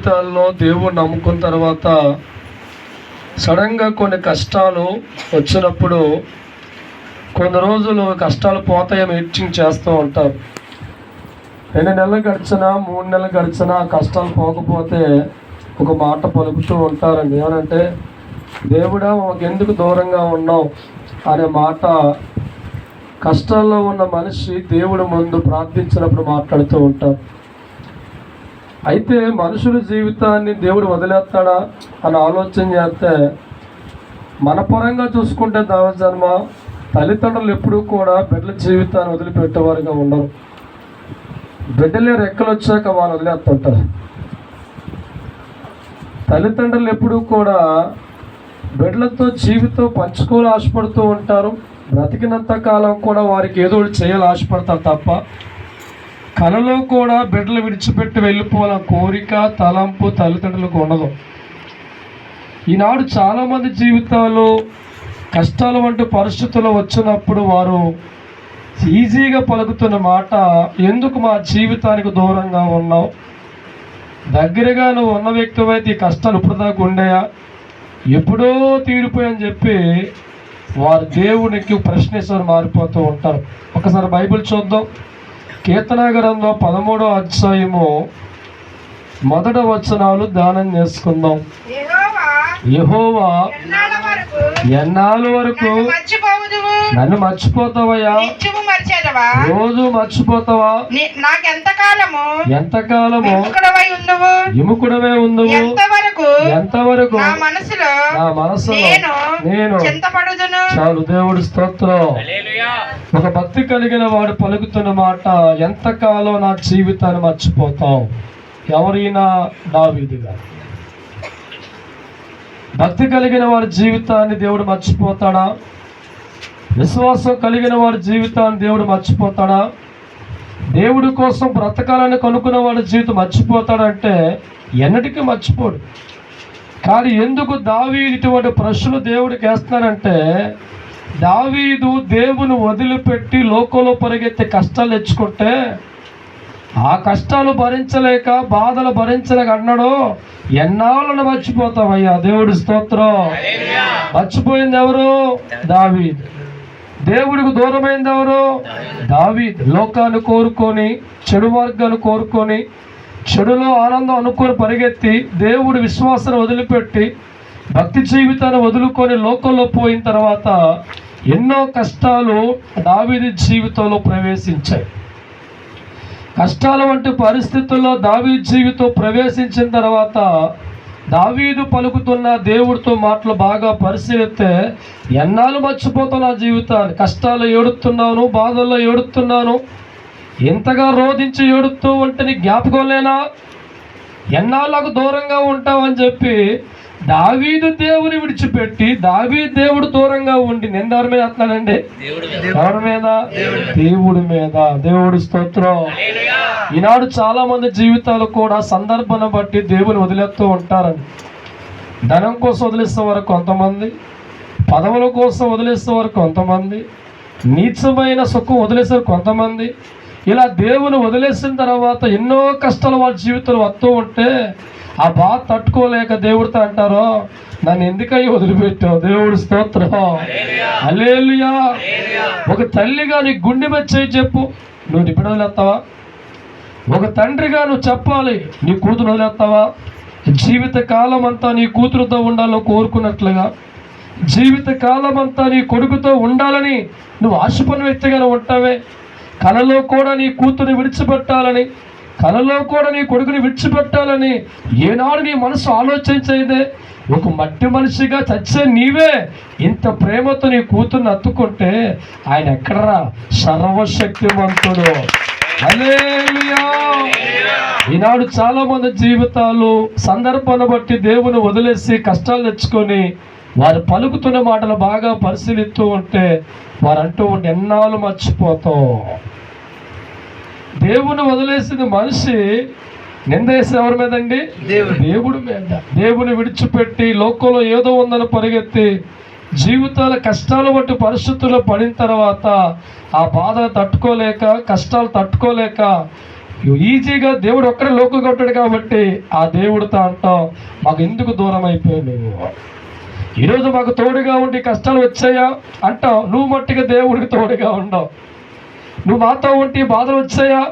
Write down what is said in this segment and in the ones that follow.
జీవితాల్లో దేవుడు నమ్ముకున్న తర్వాత సడన్గా కొన్ని కష్టాలు వచ్చినప్పుడు కొన్ని రోజులు కష్టాలు పోతాయని వెయిటింగ్ చేస్తూ ఉంటారు. 2 నెలలు గడిచినా 3 నెలలు గడిచినా కష్టాలు పోకపోతే ఒక మాట పలుకుతూ ఉంటారండి. ఏమంటే దేవుడా మాకెందుకు దూరంగా ఉన్నావు అనే మాట కష్టాల్లో ఉన్న మనిషి దేవుడి ముందు ప్రార్థించినప్పుడు మాట్లాడుతూ ఉంటారు. అయితే మనుషుల జీవితాన్ని దేవుడు వదిలేస్తాడా అని ఆలోచన చేస్తే మన పరంగా చూసుకుంటే జన్మ తల్లిదండ్రులు ఎప్పుడూ కూడా బిడ్డల జీవితాన్ని వదిలిపెట్టేవారుగా ఉండరు. బిడ్డలే రెక్కలు వచ్చాక వాళ్ళు వదిలేస్తుంటారు. తల్లిదండ్రులు ఎప్పుడూ కూడా బిడ్డలతో జీవితం పంచుకోవాలి ఆశపడుతూ ఉంటారు. బ్రతికినంత కాలం కూడా వారికి ఏదో ఒకటి చేయాలి ఆశపడతారు తప్ప కలలో కూడా బిడ్డలు విడిచిపెట్టి వెళ్ళిపోవాలని కోరిక తలంపు తల్లిదండ్రులకు ఉండదు. ఈనాడు చాలామంది జీవితాలు కష్టాలు వంటి పరిస్థితులు వచ్చినప్పుడు వారు ఈజీగా పలుకుతున్న మాట, ఎందుకు మా జీవితానికి దూరంగా ఉన్నావు? దగ్గరగా నువ్వు ఉన్న వ్యక్తివైతే ఈ కష్టాలు ఇప్పుడు దాకా ఉండేయా? ఎప్పుడో తీరిపోయని చెప్పి వారు దేవునికి ప్రశ్నేశ్వరు మారిపోతూ ఉంటారు. ఒకసారి బైబిల్ చూద్దాం. కీర్తన గ్రంథం 13వ అధ్యాయము 1వ వచనాలు ధ్యానం చేసుకుందాం. యెహోవా ఎన్నాళ్ళ వరకు నన్ను మర్చిపోతావయ్యా? రోజు మర్చిపోతావా? ఎంతకాలము విముఖుడవే ఉందువు? ఎంతవరకు నా మనసులో నేను చాలు. దేవుడి స్తోత్రం. ఒక భక్తి కలిగిన వాడు పలుకుతున్న మాట, ఎంతకాలం నా జీవితాన్ని మర్చిపోతావు? ఎవరైనా దావీదు గారు. భక్తి కలిగిన వాడి జీవితాన్ని దేవుడు మర్చిపోతాడా? విశ్వాసం కలిగిన వాడి జీవితాన్ని దేవుడు మర్చిపోతాడా? దేవుడి కోసం బ్రతకాలని కనుక్కున్న వాడి జీవితం మర్చిపోతాడంటే ఎన్నటికీ మర్చిపోడు. కానీ ఎందుకు దావీదు ఇటువంటి ప్రశ్నలు దేవుడికి వేస్తున్నారంటే, దావీదు దేవుని వదిలిపెట్టి లోకంలో పరిగెత్తే కష్టాలు తెచ్చుకుంటే ఆ కష్టాలు భరించలేక బాధలు భరించలేక అన్నాడు, ఎన్నాళ్ళను మర్చిపోతావయ్యా? దేవుడి స్తోత్రం. మర్చిపోయింది ఎవరు? దావీదు. దేవుడికి దూరమైంది ఎవరు? దావీదు. లోకాన్ని కోరుకొని చెడు మార్గాన్ని కోరుకొని చెడులో ఆనందం అనుకొని పరిగెత్తి దేవుడి విశ్వాసాన్ని వదిలిపెట్టి భక్తి జీవితాన్ని వదులుకొని లోకంలో పోయిన తర్వాత ఎన్నో కష్టాలు దావీదు జీవితంలో ప్రవేశించాయి. కష్టాల వంటి పరిస్థితుల్లో దావీదు జీవితం ప్రవేశించిన తర్వాత దావీదు పలుకుతున్న దేవుడితో మాటలు బాగా పరిశీలిస్తే, ఎన్నాళ్ళు మర్చిపోతావు నా జీవితాన్ని? కష్టాలు ఏడుతున్నాను, బాధల్లో ఏడుతున్నాను, ఎంతగా రోధించి ఏడుతూ ఉంటే నీ జ్ఞాపకం లేనా? ఎన్నాళ్ళకు దూరంగా ఉంటావని చెప్పి దావీదు దేవుని విడిచిపెట్టి దావీదు దేవుడు దూరంగా ఉండి నేను ఎవరి మీద వస్తున్నానండి? ఎవరి మీద? దేవుడి మీద. దేవుడి స్తోత్రం. ఈనాడు చాలా మంది జీవితాలు కూడా సందర్భాన్ని బట్టి దేవుని వదిలేస్తూ ఉంటారండి. ధనం కోసం వదిలేసేవారు కొంతమంది, పదవుల కోసం వదిలేసేవారు కొంతమంది, నీచమైన సుఖం వదిలేసేవారు కొంతమంది. ఇలా దేవుని వదిలేసిన తర్వాత ఎన్నో కష్టాలు వాళ్ళ జీవితంలో వస్తూ ఉంటే ఆ బాధ తట్టుకోలేక దేవుడితో అంటారో, నన్ను ఎందుకయ్యి వదిలిపెట్టావు? దేవుడి స్తోత్రం. హల్లెలూయా. ఒక తల్లిగా నీ గుండె మీద చేయి చెప్పు, నువ్వు నీ బిడ్డ వదిలేస్తావా? ఒక తండ్రిగా నువ్వు చెప్పాలి, నీ కూతురు వదిలేస్తావా? జీవిత కాలం అంతా నీ కూతురుతో ఉండాలని కోరుకున్నట్లుగా, జీవిత కాలం అంతా నీ కొడుకుతో ఉండాలని నువ్వు ఆశపడిన వ్యక్తిగానే ఉంటావే. కలలో కూడా నీ కూతురుని విడిచిపెట్టాలని, కలలో కూడా నీ కొడుకుని విడిచిపెట్టాలని ఏనాడు నీ మనసు ఆలోచించేదే. ఒక మట్టి మనిషిగా చచ్చే నీవే ఇంత ప్రేమతో నీ కూతుర్ని అత్తుకుంటే ఆయన ఎక్కడరా? సర్వశక్తిమంతుడు. హల్లెలూయా. ఈనాడు చాలా మంది జీవితాలు సందర్భాన్ని బట్టి దేవుని వదిలేసి కష్టాలు తెచ్చుకొని వారు పలుకుతున్న మాటలు బాగా పరిశీలిస్తూ ఉంటే వారు అంటూ ఉంటే ఎన్నాళ్ళు మర్చిపోతావు? దేవుని వదిలేసిన మనిషి నింద వేసే ఎవరి మీద అండి? దేవుడి మీద. దేవుని విడిచిపెట్టి లోకంలో ఏదో ఉందని పరిగెత్తి జీవితాల కష్టాలు బట్టి పరిస్థితుల్లో పడిన తర్వాత ఆ బాధ తట్టుకోలేక, కష్టాలు తట్టుకోలేక ఈజీగా దేవుడు ఒక్కడే లోకు కొట్టాడు కాబట్టి ఆ దేవుడితో అంటాం, మాకు ఎందుకు దూరం అయిపోయావు నువ్వు? ఈరోజు మాకు తోడుగా ఉండి కష్టాలు వచ్చాయా అంటావు, నువ్వు మట్టిగా దేవుడికి తోడుగా ఉండవు. నువ్వు మాతో ఉండి బాధలు వచ్చాయా,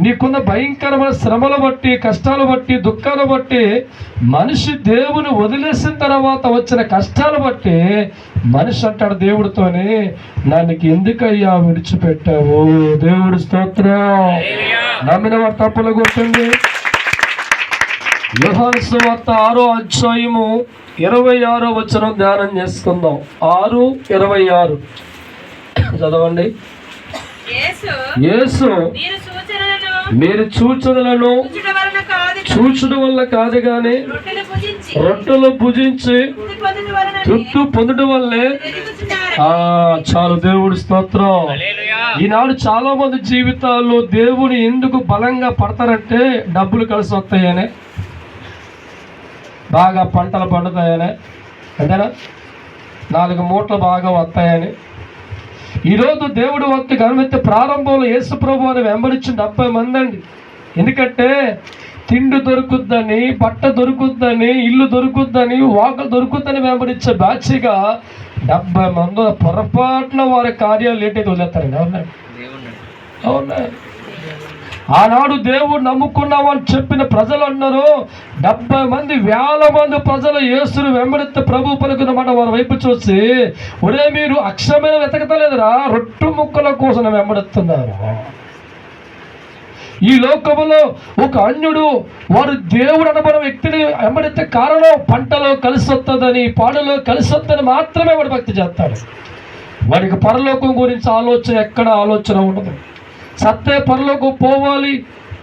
నీకున్న భయంకరమైన శ్రమలు బట్టి, కష్టాలు బట్టి, దుఃఖాలు బట్టి, మనిషి దేవుని వదిలేసిన తర్వాత వచ్చిన కష్టాలు బట్టి మనిషి అంటాడు దేవుడితోనే, నన్ను ఎందుకయ్యా విడిచిపెట్టావు? దేవుడి స్తోత్రం. నమ్మిన వారు తప్పులు కొట్టండి. యోహాను సువార్త 6వ అధ్యాయము 26వ వచనం ధ్యానం చేసుకుందాం. 6:26 చదవండి. యేసు మీరు సూచనలను చూచడం వల్ల కాదు కానీ రొట్టెలు భుజించి తృప్తి పొందడం వల్లే. చాలు, దేవుడి స్తోత్రం. ఈనాడు చాలా మంది జీవితాల్లో దేవుని ఎందుకు బలంగా పడతారంటే డబ్బులు కలిసి వస్తాయనే, బాగా పంటలు పండుతాయనే, అంతేనా, 4 మూటలు బాగా వస్తాయని. ఈరోజు దేవుడు భక్తి గమనిస్తే ప్రారంభంలో యేసు ప్రభు అని వెంబడించిన 70 మంది అండి. ఎందుకంటే తిండి దొరుకుద్దని, బట్ట దొరుకుద్దని, ఇల్లు దొరుకుద్దని, వాకలు దొరుకుద్దని వెంబడించే బ్యాచ్గా 70 మంది పొరపాటున వారి కార్యాలు లేటైతే వదిలేస్తారండి. అవునా? ఆనాడు దేవుడు నమ్ముకున్నామని చెప్పిన ప్రజలు అన్నారు, 70 మంది, 1000 మంది ప్రజలు యేసును వెంబడితే ప్రభు పలుకున్నమాట వారి వైపు చూసి, ఒరే మీరు అక్షరమైన వెతకతలేదురా, రొట్టు ముక్కల కోసం వెంబడిస్తున్నారు. ఈ లోకములో ఒక అన్యుడు వారు దేవుడు అనబడిన వ్యక్తిని వెంబడితే కారణం పంటలో కలిసి వస్తుందని, పాడులో కలిసి వస్తుందని మాత్రమే వాడు భక్తి చేస్తాడు. వాడికి పరలోకం గురించి ఆలోచన ఎక్కడ ఆలోచన ఉండదు. సత్తే పరలోకం పోవాలి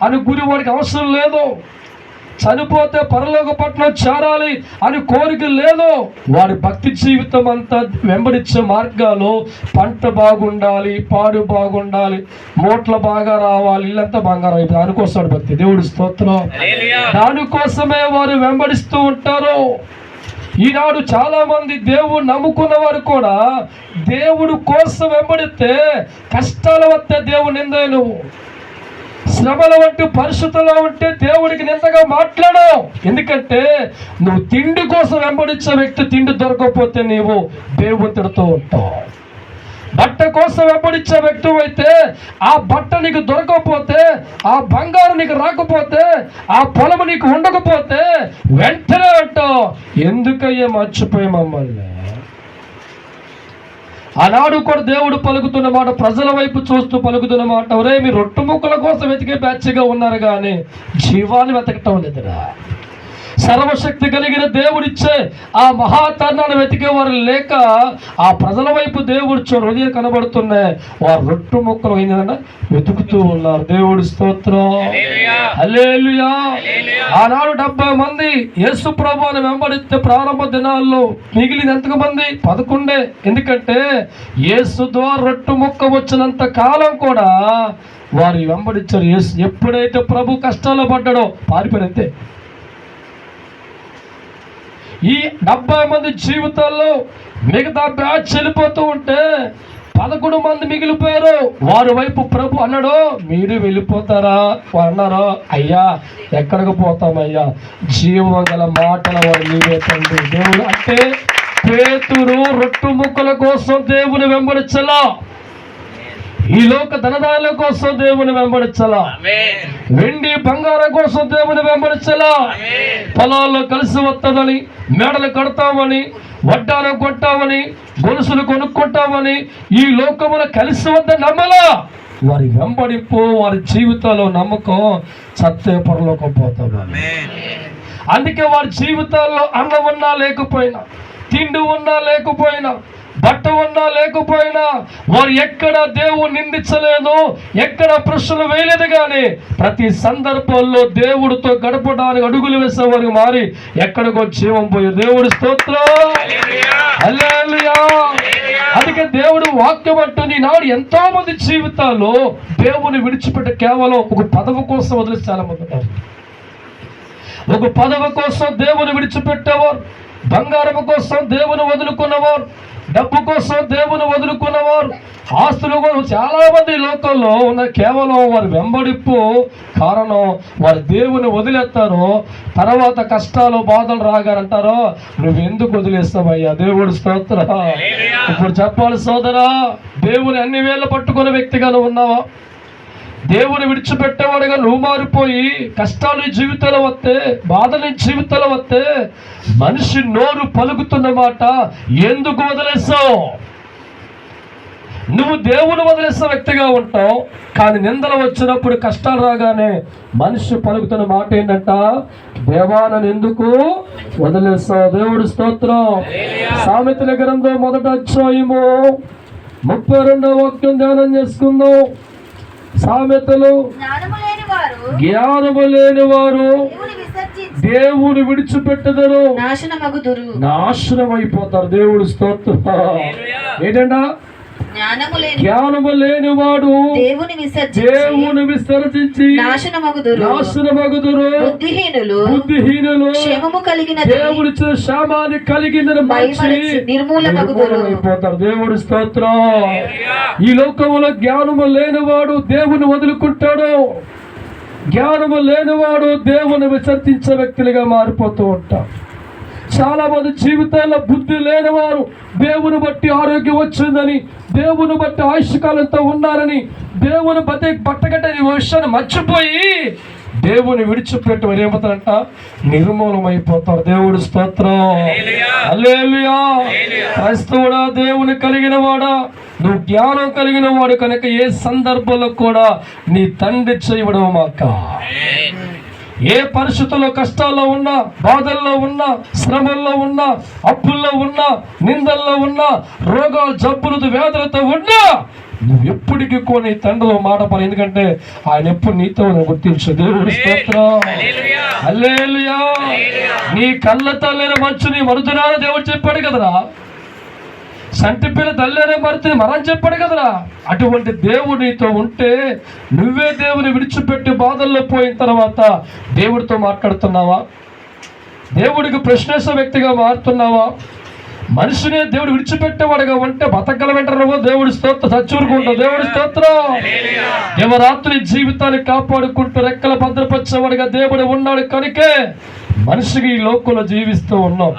అని గురి వాడికి అవసరం లేదు. చనిపోతే పరలోక పట్నం చేరాలి అని కోరిక లేదు. వాడి భక్తి జీవితం అంతా వెంబడించే మార్గాలు పంట బాగుండాలి, పాడు బాగుండాలి, మూటలు బాగా రావాలి, ఇల్లంతా బంగారం అయిపోయి దానికోసం భక్తి. దేవుడి స్తోత్రం. దానికోసమే వారు వెంబడిస్తూ ఉంటారు. ఈనాడు చాలా మంది దేవుడు నమ్ముకున్న వారు కూడా దేవుడు కోసం వెంబడితే కష్టాలు వస్తే దేవుడు నిందే, నువ్వు శ్రమల వంటి పరిస్థితుల్లో ఉంటే దేవుడికి నిందగా మాట్లాడు. ఎందుకంటే నువ్వు తిండి కోసం వెంబడించే వ్యక్తి, తిండి దొరకకపోతే నీవు దేవుని తిడుతూ ఉంటావు. బట్ట కోసం వెంబడించే వ్యక్తి అయితే ఆ బట్ట నీకు దొరకకపోతే, ఆ బంగారం నీకు రాకపోతే, ఆ పొలం నీకు ఉండకపోతే వెంటనే అంటావు, ఎందుకయ్యా మర్చిపోయి మమ్మల్ని. ఆనాడు కూడా దేవుడు పలుకుతున్న మాట, ప్రజల వైపు చూస్తూ పలుకుతున్న మాట, ఒరే మీరు రొట్టు ముక్కల కోసం వెతికే బ్యాచ్గా ఉన్నారు కానీ జీవాన్ని వెతకటం లేదురా. సర్వశక్తి కలిగిన దేవుడిచ్చే ఆ మహాతరుణాన్ని వెతికేవారు లేక ఆ ప్రజల వైపు దేవుడు హృదయం కనబడుతున్నాయి, వారు రొట్టు ముక్కలు ఏంటంటే వెతుకుతూ ఉన్నారు. దేవుడి స్తోత్రం. హల్లెలూయా. ఆనాడు 70 మంది యేసు ప్రభువుని వెంబడిస్తే ప్రారంభ దినాల్లో మిగిలిన ఎంతమంది? 11. ఎందుకంటే యేసు ద్వారా రొట్టు ముక్క వచ్చినంత కాలం కూడా వారు వెంబడించారు. యేసు ఎప్పుడైతే ప్రభు కష్టాల్లో పడ్డాడో పారిపోయినంతే. ఈ 70 మంది జీవితాల్లో మిగతా బ్యాచ్ వెళ్ళిపోతూ ఉంటే 11 మంది మిగిలిపోయారు. వారి వైపు ప్రభు అన్నాడు, మీరు వెళ్ళిపోతారా? వారు అన్నారు, అయ్యా ఎక్కడికి పోతామయ్యా, జీవం గల మాటల వాడు నీవే తండ్రి. దేవుడు అంటే పేతురు రొట్టు ముక్కల కోసం దేవుని వెంబడించలా, ఈ లోక ధనదాల కోసం దేవుని వెంబడించలా, వెండి బంగారం కోసం దేవుని వెంబడించలా, పొలాల్లో కలిసి వస్తుందని, మేడలు కడతామని, వడ్డానం కొట్టామని, గొలుసులు కొనుక్కుంటామని ఈ లోకమున కలిసి వద్ద నమ్మలా. వారి వెంబడింపు, వారి జీవితాల్లో నమ్మకం సత్య పరలోకం పోతామని. అందుకే వారి జీవితాల్లో అన్నం ఉన్నా లేకపోయినా, తిండి ఉన్నా లేకపోయినా, బట్ట ఉన్నా లేకపోయినా వారు ఎక్కడ దేవుడు నిందించలేదు, ఎక్కడ ప్రశ్నలు వేయలేదు. కానీ ప్రతి సందర్భంలో దేవుడితో గడపడానికి అడుగులు వేసేవారికి మారి ఎక్కడికో జీవం పోయి. దేవుడి స్తోత్రం. హల్లెలూయా. అందుకే దేవుడు వాక్యం అంటుంది, ఈనాడు ఎంతో మంది జీవితాల్లో దేవుని విడిచిపెట్టి కేవలం ఒక పదవి కోసం వదిలేసి చాలా మంది ఉన్నారు. ఒక పదవి కోసం దేవుని విడిచిపెట్టేవారు, బంగారం కోసం దేవుని వదులుకున్నవారు, డబ్బు కోసం దేవుని వదులుకున్నవారు, ఆస్తులు కోసం చాలా మంది లోకంలో ఉన్న కేవలం వారి వెంబడిప్పు కారణం వారు దేవుని వదిలేస్తారు. తర్వాత కష్టాలు బాధలు రాగారంటారో నువ్వెందుకు వదిలేస్తావయ్యా? దేవుడు స్తోత్రం. ఇప్పుడు చెప్పాలి సోదరా, దేవుని అన్ని వేళ పట్టుకునే వ్యక్తిగా నువ్వు ఉన్నావా? దేవుని విడిచిపెట్టేవాడుగా నువ్వు మారిపోయి కష్టాలు జీవితాలు వస్తే, బాధలు జీవితాలు వస్తే మనిషి నోరు పలుకుతున్న మాట ఎందుకు వదిలేస్తావు? నువ్వు దేవుని వదిలేసిన వ్యక్తిగా ఉంటావు, కానీ నిందలు వచ్చినప్పుడు కష్టాలు రాగానే మనిషి పలుకుతున్న మాట ఏంటంట, దేవా నన్ను ఎందుకు వదిలేస్తావు? దేవుడు స్తోత్రం. సామెతల గ్రంథం 1వ అధ్యాయము 32వ వాక్యం ధ్యానం చేసుకుందాం. సామెతలు, జ్ఞానము లేని వారు దేవుని విడిచిపెట్టదరు, నాశనం అయిపోతారు. దేవుడు స్తోత్రం. ఏంటంట? జ్ఞానము లేనివాడు దేవుని విసర్జించి నాశనమగుదురు. బుద్ధిహీనులు దేవుడి క్షేమాన్ని కలిగిన నిర్మూలమైపోతారు. దేవుడి స్తోత్రం. ఈ లోకంలో జ్ఞానము లేనివాడు దేవుని వదులుకుంటాడు, జ్ఞానము లేనివాడు దేవుని విసర్జించే వ్యక్తులుగా మారిపోతూ ఉంటారు. చాలా మంది జీవితాల్లో బుద్ధి లేనివారు దేవుని బట్టి ఆరోగ్యం వచ్చిందని, దేవుని బట్టి ఆయుష్కాలంతో ఉన్నారని, దేవుని బట్టి బట్టగట్టని విషయాన్ని మర్చిపోయి దేవుని విడిచిపెట్టి వారు ఏమవుతారంట, నిర్మూలమైపోతారు. దేవుడు స్తోత్రం. హల్లెలూయా. క్రైస్తవుడా, దేవుని కలిగిన వాడా, నువ్వు జ్ఞానం కలిగిన వాడు కనుక ఏ సందర్భంలో కూడా నీ తండ్రి చేయడం మాక. ఏ పరిస్థితుల్లో కష్టాల్లో ఉన్నా, బాధల్లో ఉన్నా, శ్రమల్లో ఉన్నా, అప్పుల్లో ఉన్నా, నిందల్లో ఉన్నా, రోగాలు జబ్బులతో వ్యాధులతో ఉన్నా, నువ్వు ఎప్పటికీ కూడా నీ తండ్రిలో మాట పని. ఎందుకంటే ఆయన ఎప్పుడు నీతో గుర్తించు. దేవుడి స్తోత్రం. హల్లెలూయా. నీ కళ్ళతో లేని మంచు నీ మరుదురాని దేవుడు చెప్పాడు కదరా. సంటి పిల్ల తల్లేనే మరితే మరని చెప్పాడు కదరా. అటువంటి దేవుడు నీతో ఉంటే నువ్వే దేవుని విడిచిపెట్టి బాధల్లో పోయిన తర్వాత దేవుడితో మాట్లాడుతున్నావా? దేవుడికి ప్రశ్నేసే వ్యక్తిగా మారుతున్నావా? మనిషినే దేవుడు విడిచిపెట్టేవాడుగా ఉంటే బతకగల వెంటనే దేవుడి స్తోత్రం చచ్చూరుకుంటావు. దేవుడి స్తోత్రం. దేవరాత్రి జీవితాన్ని కాపాడుకుంటూ రెక్కల భద్రపరిచేవాడిగా దేవుడు ఉన్నాడు కనుకే మనిషికి ఈ లోకంలో జీవిస్తూ ఉన్నాం.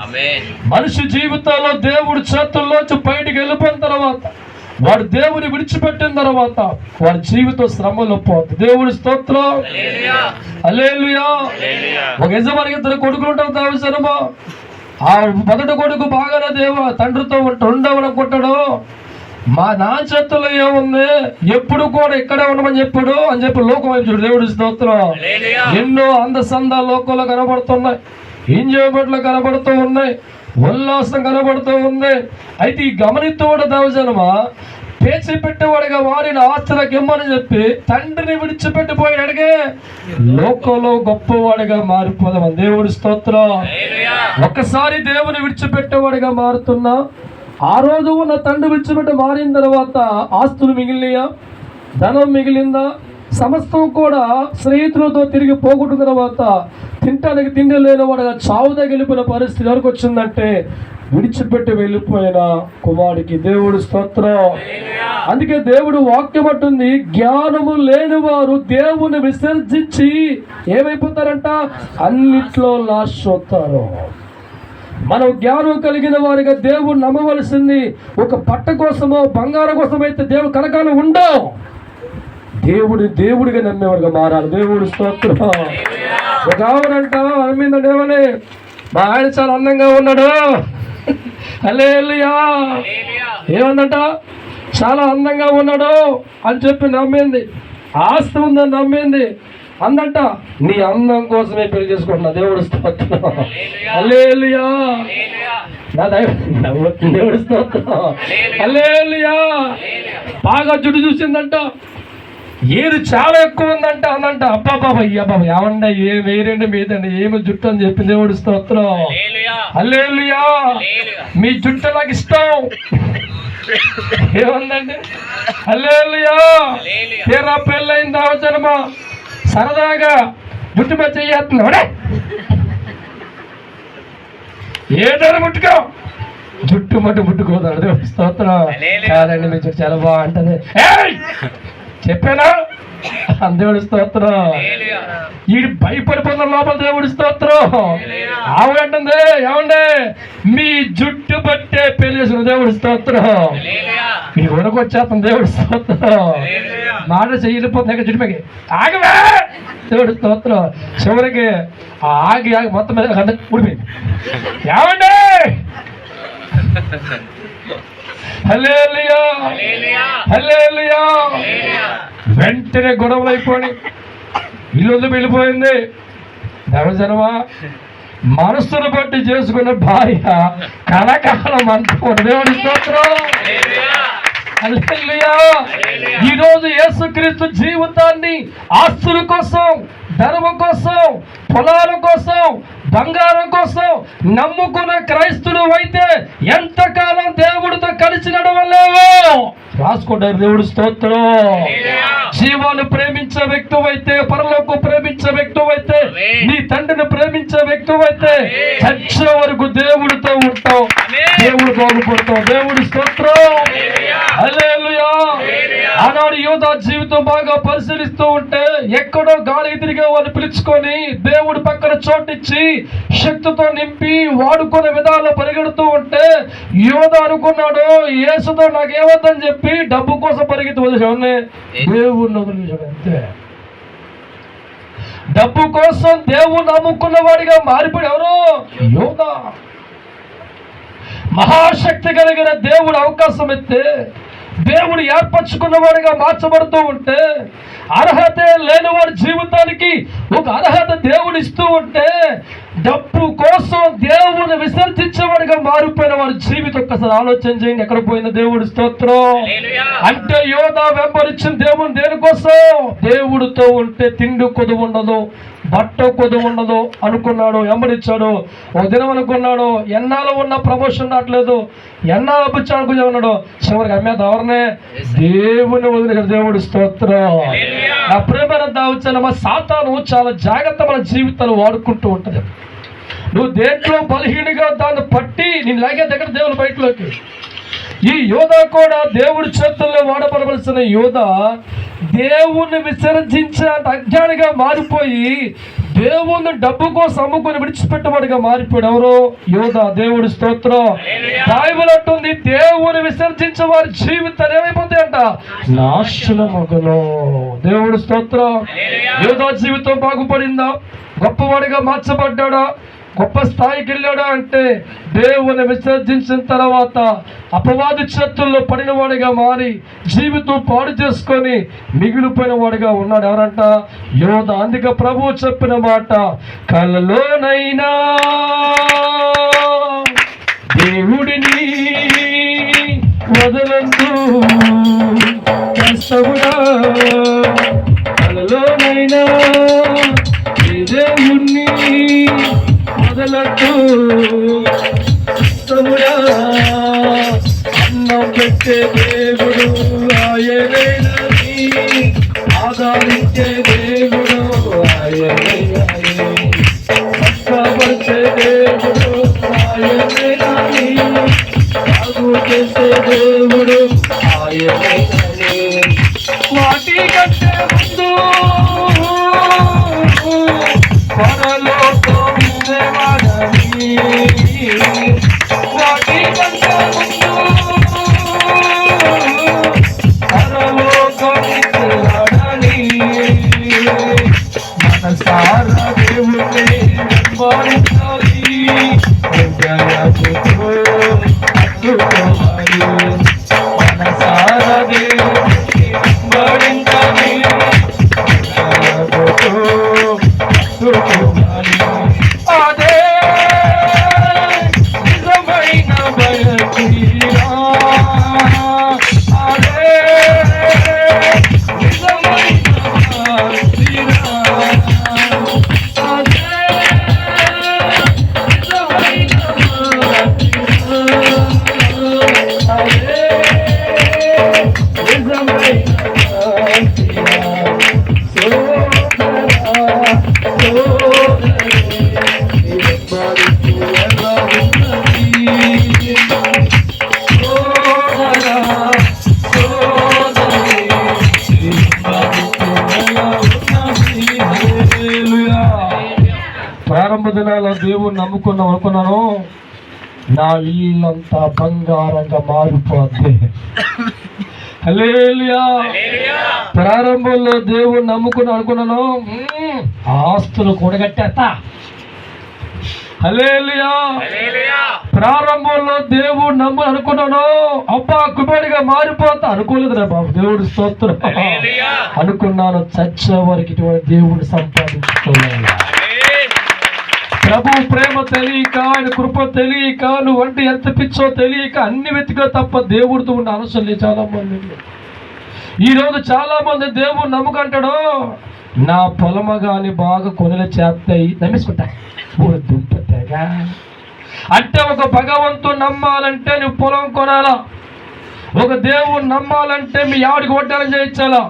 మనిషి జీవితంలో దేవుడి చేతుల్లోంచి బయటికి వెళ్ళిపోయిన తర్వాత, వాడు దేవుని విడిచిపెట్టిన తర్వాత వాడి జీవితం శ్రమలో పోతుంది. దేవుడి స్తోత్రం. హల్లెలూయా. ఒక యజమానికి 2 కొడుకులు ఉంటారు. దావిదమా, ఆ మొదటి కొడుకు బాగానే తండ్రితో ఉండవు అనుకుంటాడు. మా నా చేతుల్లో ఏముంది, ఎప్పుడు కూడా ఇక్కడే ఉండమని చెప్పాడు అని చెప్పి లోకం వైపు చూడు. దేవుడి స్తోత్రం. ఎన్నో అందసంద లోకంలో కనబడుతున్నాయి, ఎంజాయ్మెంట్లు కనబడుతూ ఉన్నాయి, ఉల్లాసం కనబడుతూ ఉంది. అయితే ఈ గమనితోడు దావిదమా పేచి పెట్టేవాడిగా వారిని ఆస్తులకు ఇమ్మని చెప్పి తండ్రిని విడిచిపెట్టిపోయాడుగే లోకంలో గొప్పవాడిగా మారిపోదామని. దేవుడి స్తోత్రం. ఒక్కసారి దేవుని విడిచిపెట్టేవాడిగా మారుతున్నా, ఆ రోజు ఉన్న తండ్రి విడిచిపెట్టి మారిన తర్వాత ఆస్తులు మిగిలినయా, ధనం మిగిలిందా, సమస్తం కూడా స్నేహితులతో తిరిగి పోగొట్టిన తర్వాత తినటానికి తిండి లేనివాడుగా చావు తగిలిపోయిన పరిస్థితి ఎవరికి వచ్చిందంటే విడిచిపెట్టి వెళ్ళిపోయిన కుమారుడికి. దేవుడు స్తోత్రం. అందుకే దేవుడు వాక్యం అంటుంది, జ్ఞానము లేని వారు దేవుని విసర్జించి ఏమైపోతారంట, అన్నిట్లో నాశనమవుతారు. మనం జ్ఞానం కలిగిన వారిగా దేవుడు నమ్మవలసింది ఒక పట్ట కోసమో బంగారం కోసమో అయితే దేవుడు కలకాలం ఉండవు. దేవుడిగా నమ్మేవారుగా మారాలి. దేవుడు స్తోత్రం. ఒక ఆవిడంట అమ్మిందంటే ఏమని, మా ఆయన చాలా అందంగా ఉన్నాడు. హల్లెలూయా. ఏమందంట, చాలా అందంగా ఉన్నాడు అని చెప్పి నమ్మింది. ఆస్తి ఉందని నమ్మింది. అందంట, నీ అందం కోసమే పెళ్లి చేసుకుంటున్నా. దేవుడు స్తోత్రం. హల్లెలూయా. నా దేవుడు స్తోత్రం. హల్లెలూయా. బాగా జుట్టు చూసిందంట, ఏది చాలా ఎక్కువ ఉందంట. అందంట, అబ్బాబా ఏమండ ఏ వేరేండి మీదండి ఏమి జుట్టు అని చెప్పి. దేవుడు స్తోత్రం. హల్లెలూయా. మీ జుట్టు నాకు ఇష్టం ఏముందండి. హల్లెలూయా. తీరా పెళ్ళైన దావజనమా సరదాగా జుట్టు మీద చెయ్యేస్తున్నాడు. ఏదైనా ముట్టుకో, జుట్టు మట్టు ముట్టుకోదాడు. దేవుడు స్తోత్రం. కాదండి మీ జుట్టు చాలా బాగుంటది చెప్పానా? దేవుడి స్తోత్రం. ఈడు భయపడిపోయిన లోపల దేవుడి స్తోత్రం. ఆవిడంటుంది ఏమండే మీ జుట్టు బట్టే పెళ్లి చేసిన దేవుడి స్తోత్రం. ఈ ఉనకొచ్చేస్తాం దేవుడి స్తోత్రం. మాట చెయ్యిపోతుంది జుట్టు మీద ఆగవే దేవుడి స్తోత్రం. చివరికి ఆగి మొత్తం మీద ఊడిపోయింది. ఏమండే హల్లెలూయా హల్లెలూయా. వెంటనే గొడవలు అయిపోయి ఇల్లు వెళ్ళిపోయింది. దేవజనమా మనస్సును బట్టి చేసుకున్న భార్య కలకాలం అంటుకోండి దేవుడి స్తోత్రం. హల్లెలూయా. ఈరోజు యేసుక్రీస్తు జీవితాన్ని ఆస్తుల కోసం, ధర్మం కోసం, పొలాల కోసం, బంగారం కోసం నమ్ముకున్న క్రైస్తులు అయితే ఎంతకాలం దేవుడితో కలిసి నడవలేవు. రాసుకుంటారు దేవుడి స్తోత్రం. జీవాన్ని ప్రేమించే వ్యక్తి అయితే, పరలోకం ప్రేమించే వ్యక్తి అయితే, నీ తండ్రిని ప్రేమించే వ్యక్తి అయితే చచ్చే వరకు దేవుడితో ఉంటావు, దేవుడు బాగుపడతావు. దేవుడి స్తోత్రం. హల్లెలూయా. ఆనాడు యోధా జీవితం బాగా పరిశీలిస్తూ ఉంటే ఎక్కడో గాలి తిరిగే వాళ్ళు పిలుచుకొని దేవుడి పక్కన చోటిచ్చి శక్తితో నింపి వాడుకునే విధాల్లో పరిగెడుతూ ఉంటే యోధా అనుకున్నాడు యేసుతో నాకేమొద్దని చెప్పి డబ్బు కోసం పరిగెత్తి వదిలేసాడు. దేవుడిని వదిలేసాడు అంతే. డబ్బు కోసం దేవుణ్ణి నమ్ముకున్న వాడిగా మారిపోయి ఎవరు? యోధా. మహాశక్తి కలిగిన దేవుడు అవకాశం ఇస్తే, దేవుడు ఏర్పరచుకున్నవాడిగా మార్చబడుతూ ఉంటే, అర్హత లేని వాడి జీవితానికి ఒక అర్హత దేవుడు ఇస్తూ ఉంటే, డబ్బు కోసం దేవుని విసర్జించేవాడిగా మారిపోయిన వాడి జీవితం ఒక్కసారి ఆలోచన చేయండి. ఎక్కడ పోయిన దేవుడి స్తోత్రం. అంటే యోధా వెంబడించిన దేవుని దేనికోసం? దేవుడితో ఉంటే తిండి కొదువు ఉండదు, బట్ట కొదువు ఉండదు అనుకున్నాడు, వెంబడించాడు. ఒక దినం అనుకున్నాడు ఎన్నాళ్ళు ఉన్న ప్రమోషన్ రావట్లేదు, ఎన్నాళ్ళు అప్పించాడు ఉన్నాడు. చివరికి అమ్మేది ఎవరినే? దేవుని వదిలిన దేవుడి స్తోత్రం. నా ప్రేమైన దావచ్చనమ్మ, సాతాను చాలా జాగ్రత్త మన జీవితాలు వాడుకుంటూ ఉంటుంది. నువ్వు దేంట్లో బలహీనగా దాన్ని పట్టి నేను లాగే దగ్గర దేవుని బయటలోకి. ఈ యోధా కూడా దేవుడి చేతుల్లో వాడబడవలసిన యోధా దేవుణ్ణి విసర్జించే అజ్ఞానిగా మారిపోయి దేవుణ్ణి డబ్బు కోసం అమ్ముకొని విడిచిపెట్టబడిగా మారిపోయాడు. ఎవరో? యోధా. దేవుడి స్తోత్రం. బైబిల్ అంటుంది దేవుని విసర్జించే వారి జీవితాలు ఏమైపోతాయి అంట? నాశనమగును. దేవుడి స్తోత్రం. యోధా జీవితం బాగుపడిందా? గొప్పవాడిగా మార్చబడ్డాడా? గొప్ప స్థాయికి వెళ్ళాడా? అంటే దేవుని విసర్జించిన తర్వాత అపవాది చేతుల్లో పడిన వాడిగా మారి జీవితం పాడు చేసుకొని మిగిలిపోయిన వాడిగా ఉన్నాడు. ఎవరంట? యోధా. అందుకే ప్రభువు చెప్పిన మాట, కలలోనైనా దేవుడిని వదలందు కష్టముడా, కలలోనైనా దేవుణ్ణి వదలద్దు కష్టముడా. అన్నం పెట్టే దేవుడు ఆయనేనని, ఆదరించే దేవుడు ఆయనేనని, కష్టపరిచే దేవుడు ఆయనేనని, బాగు చేసే దేవుడు ఆయనేనని. వాటి కంటే ముందు పరలోకం ఉండేవాడని, వాటి కంటే ముందు పరలోకం ఉండేవాడని, మనసారా దేవుణ్ణి వెంబడించాలి, అందుకోవాలి. దేవుని నమ్ముకున్నాం అనుకున్నాను, నా ఇల్లంతా బంగారంగా మారిపోద్ది. హల్లెలూయా. ప్రారంభంలో దేవుని నమ్ముకున్నాను అనుకున్నాను, ఆస్తులు కూడగట్టేస్తా. హల్లెలూయా. ప్రారంభంలో దేవుడు నమ్ము అనుకున్నాను, అబ్బా కుబేరుగా మారిపోతా అనుకోలేదురా బాబు. దేవుడు స్తోత్రం. అనుకున్నాను, చచ్చే వరకు ఇటువంటి దేవుడు సంపాదించుకోవాలి. ప్రభు ప్రేమ తెలియక, ఆయన కృప తెలియక, నువ్వంటే ఎంత పిచ్చో తెలియక అన్ని వెతికో తప్ప దేవుడితో ఉన్న అవసరం లేదు చాలా మంది. ఈరోజు చాలా మంది దేవుడు నమ్ముకుంటాడు, నా పొలమ గాని బాగా కొనులు చేస్తాయి నమ్మేసుకుంటా. దుంపతేగా అంటే ఒక భగవంతుడు నమ్మాలంటే నువ్వు పొలం కొనాలా, ఒక దేవుడు నమ్మాలంటే మీ ఆవిడికి వడ్డాలని చేయించాలా,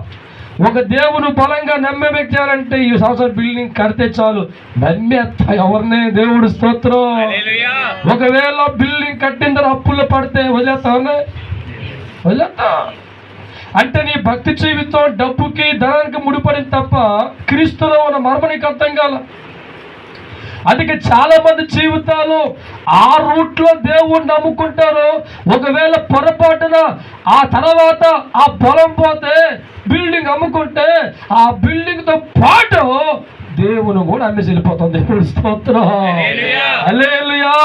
ఒక దేవుడు బలంగా నమ్మే వ్యక్తి ఈ సంవత్సరం బిల్డింగ్ కడితే చాలు నమ్మేస్తా ఎవరినే. దేవుడు స్తోత్రం. ఒకవేళ బిల్డింగ్ కట్టిన తర్వాత అప్పుల్లో పడితే వదిలేస్తావనే వదిలేస్తా. అంటే నీ భక్తి జీవితం డబ్బుకి ధనానికి ముడిపడింది తప్ప క్రీస్తులో ఉన్న మర్మ నీకు అర్థం కాల. అందుకే చాలా మంది జీవితాలు ఆ రూట్లో దేవుణ్ణి నమ్ముకుంటారు. ఒకవేళ పొరపాటున ఆ తర్వాత ఆ పొలం పోతే బిల్డింగ్ అమ్ముకుంటే ఆ బిల్డింగ్ తో పాటు దేవుని కూడా అమ్మేసి వెళ్ళిపోతాం. దేవుడు స్తోత్రం. హల్లెలూయా.